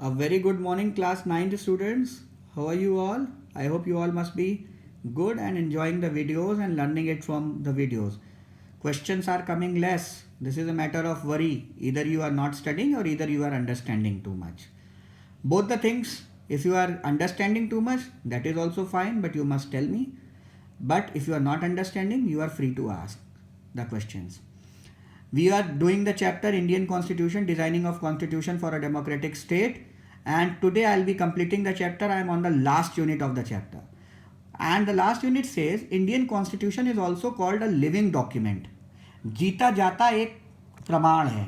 A very good morning, class 9th students. How are you all? I hope you all must be good and enjoying the videos and learning it from the videos. Questions are coming less. This is a matter of worry. Either you are not studying or either you are understanding too much. Both the things, if you are understanding too much, that is also fine, but you must tell me. But if you are not understanding, you are free to ask the questions. We are doing the chapter Indian Constitution, Designing of Constitution for a Democratic State. And today I'll be completing the chapter. I am on the last unit of the chapter. And the last unit says Indian Constitution is also called a living document. जीता जाता एक प्रमाण है.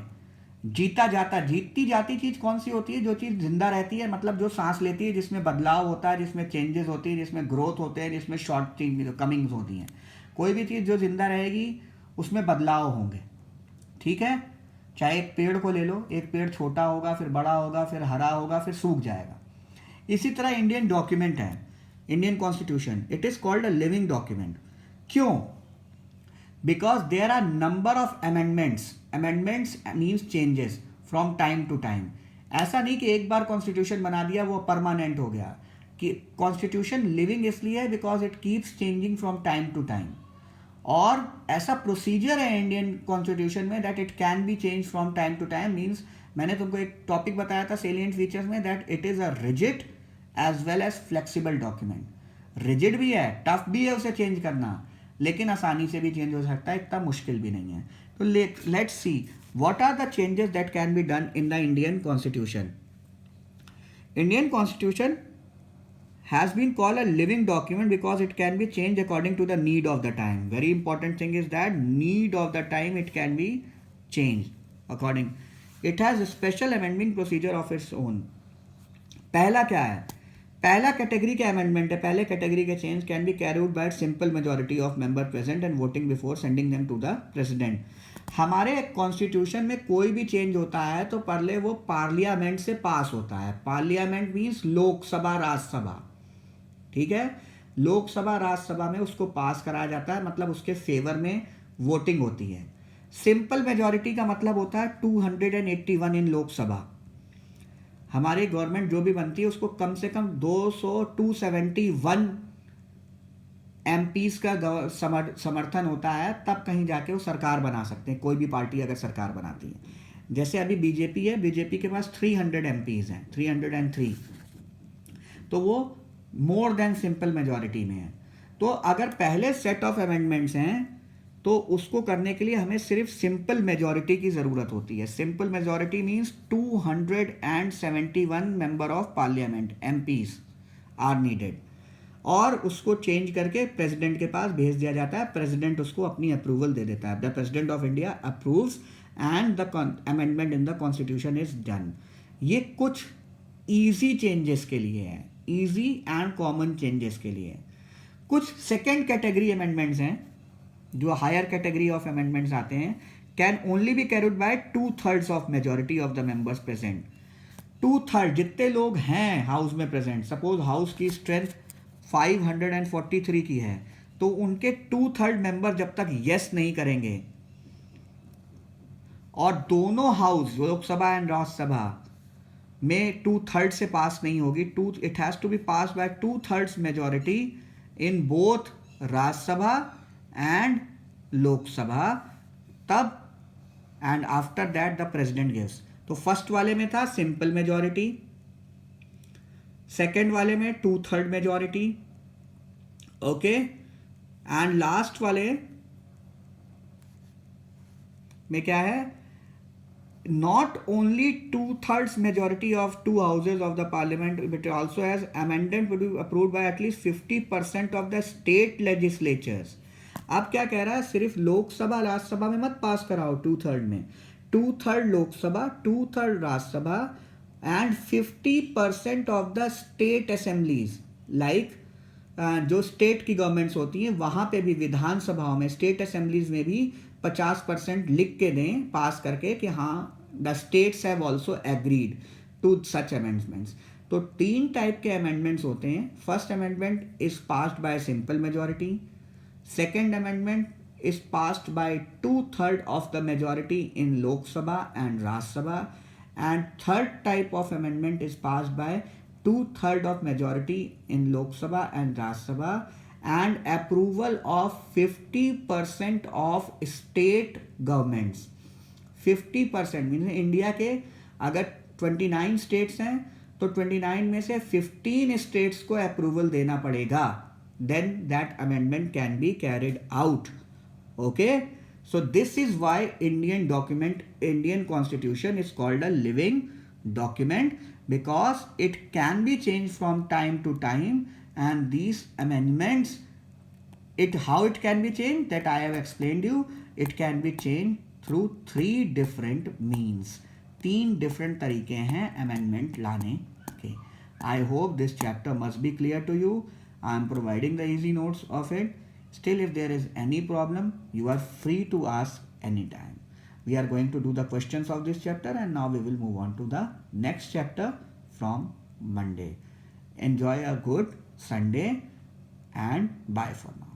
जीता जाता, जीतती जाती चीज कौन सी होती है? जो चीज जिंदा रहती है, मतलब जो सांस लेती है, जिसमें बदलाव होता है, जिसमें चेंजेस होती है, जिसमें ग्रोथ होते हैं, जिसमें शॉर्ट कमिंग्स होती हैं. कोई भी चीज जो जिंदा रहेगी उसमें बदलाव होंगे. ठीक है. चाहे एक पेड़ को ले लो, एक पेड़ छोटा होगा, फिर बड़ा होगा, फिर हरा होगा, फिर सूख जाएगा. इसी तरह इंडियन डॉक्यूमेंट है, Indian constitution. It is called a living document. क्यों? Because there are number of amendments. Amendments means changes from time to time. ऐसा नहीं कि एक बार कॉन्स्टिट्यूशन बना दिया वो परमानेंट हो गया. कि कॉन्स्टिट्यूशन लिविंग इसलिए है because it keeps changing from time to time. और ऐसा प्रोसीजर है इंडियन कॉन्स्टिट्यूशन में that it can be change from time to time. Means मैंने तुमको एक टॉपिक बताया था सेलिएंट फीचर्स में, that it is a rigid as well as flexible document. Rigid भी है, टफ भी है उसे चेंज करना, लेकिन आसानी से भी चेंज हो सकता है, इतना मुश्किल भी नहीं है. तो let's see what are the changes that can be done in the Indian constitution. Indian constitution has been called a living document because it can be changed according to the need of the time. Very important thing is that need of the time it can be changed according. It has a special amendment procedure of its own. पहला क्या है? पहला category के amendment है, पहले category के change can be carried by simple majority of member present and voting before sending them to the president. हमारे constitution में कोई भी चेंज होता है तो पहले वो पार्लियामेंट से पास होता है. Parliament means Lok Sabha Rajya Sabha. ठीक है. लोकसभा राज्यसभा में उसको पास कराया जाता है, मतलब उसके फेवर में वोटिंग होती है. सिंपल मेजॉरिटी का मतलब होता है 281 इन लोकसभा. हमारी गवर्नमेंट जो भी बनती है उसको कम से कम 271 एमपीज का समर्थन होता है, तब कहीं जाके वो सरकार बना सकते हैं. कोई भी पार्टी अगर सरकार बनाती है, जैसे अभी बीजेपी है, बीजेपी के पास 300 एमपीज हैं, 303, तो वो मोर देन सिंपल मेजॉरिटी में है. तो अगर पहले सेट ऑफ अमेंडमेंट्स हैं तो उसको करने के लिए हमें सिर्फ सिंपल मेजॉरिटी की ज़रूरत होती है. Simple majority means 271 member of parliament MPs are needed. और उसको चेंज करके प्रेसिडेंट के पास भेज दिया जाता है. प्रेसिडेंट उसको अपनी अप्रूवल दे देता है. The president of India approves and the amendment in the constitution is done. ये कुछ ईजी चेंजेस के लिए है, ईजी एंड कॉमन चेंजेस के लिए. कुछ सेकेंड कैटेगरी अमेंडमेंट्स हैं, जो हायर कैटेगरी ऑफ अमेंडमेंट्स आते हैं, can only B carried bye 2/3 of majority of the members present. 2/3 जितने लोग हैं हाउस में प्रेजेंट, सपोज हाउस की स्ट्रेंथ 543 की है, तो उनके 2/3 मेंबर जब तक यस नहीं करेंगे और दोनों हाउस लोकसभा एंड राज्यसभा में 2/3 से पास नहीं होगी, it has to be pass by 2/3 majority in both Rajya Sabha and Lok Sabha, तब and after that the president gives. तो फर्स्ट वाले में था सिंपल मेजॉरिटी, सेकेंड वाले में 2/3 मेजॉरिटी, ओके, एंड लास्ट वाले में क्या है? Not only 2/3 majority of two houses of the parliament, but also as amendment would be approved by at least 50% of the state legislatures. अब क्या कह रहा है? सिर्फ लोकसभा राज्यसभा में मत पास कराओ 2/3 में. 2/3 Lok Sabha, 2/3 Rajya Sabha and 50% of the state assemblies. Like जो स्टेट की गवर्नमेंट्स होती हैं वहां पे भी, विधानसभाओं में, स्टेट असेंबलीज में भी 50% लिख के दें पास करके कि हाँ the states have also agreed to such amendments. तो 3 टाइप के अमेंडमेंट्स होते हैं. First amendment is passed by simple majority. Second amendment is passed by 2/3 of the majority in Lok Sabha and Rajya Sabha, and third type of amendment is passed by 2/3 of majority in Lok Sabha and Rajya Sabha and approval of 50% of state governments. 50% means India के अगर 29 states हैं तो 29 में से 15 states को approval देना पड़ेगा, then that amendment can be carried out. Okay, so this is why Indian constitution is called a living document, because it can be changed from time to time, and these amendments, how it can be changed, that I have explained you. It can be changed through 3 different means. 3 different तरीके हैं amendment लाने के. I hope this chapter must be clear to you. I am providing the easy notes of it. Still, if there is any problem, you are free to ask anytime. We are going to do the questions of this chapter, and now we will move on to the next chapter from Monday. Enjoy a good Sunday and bye for now.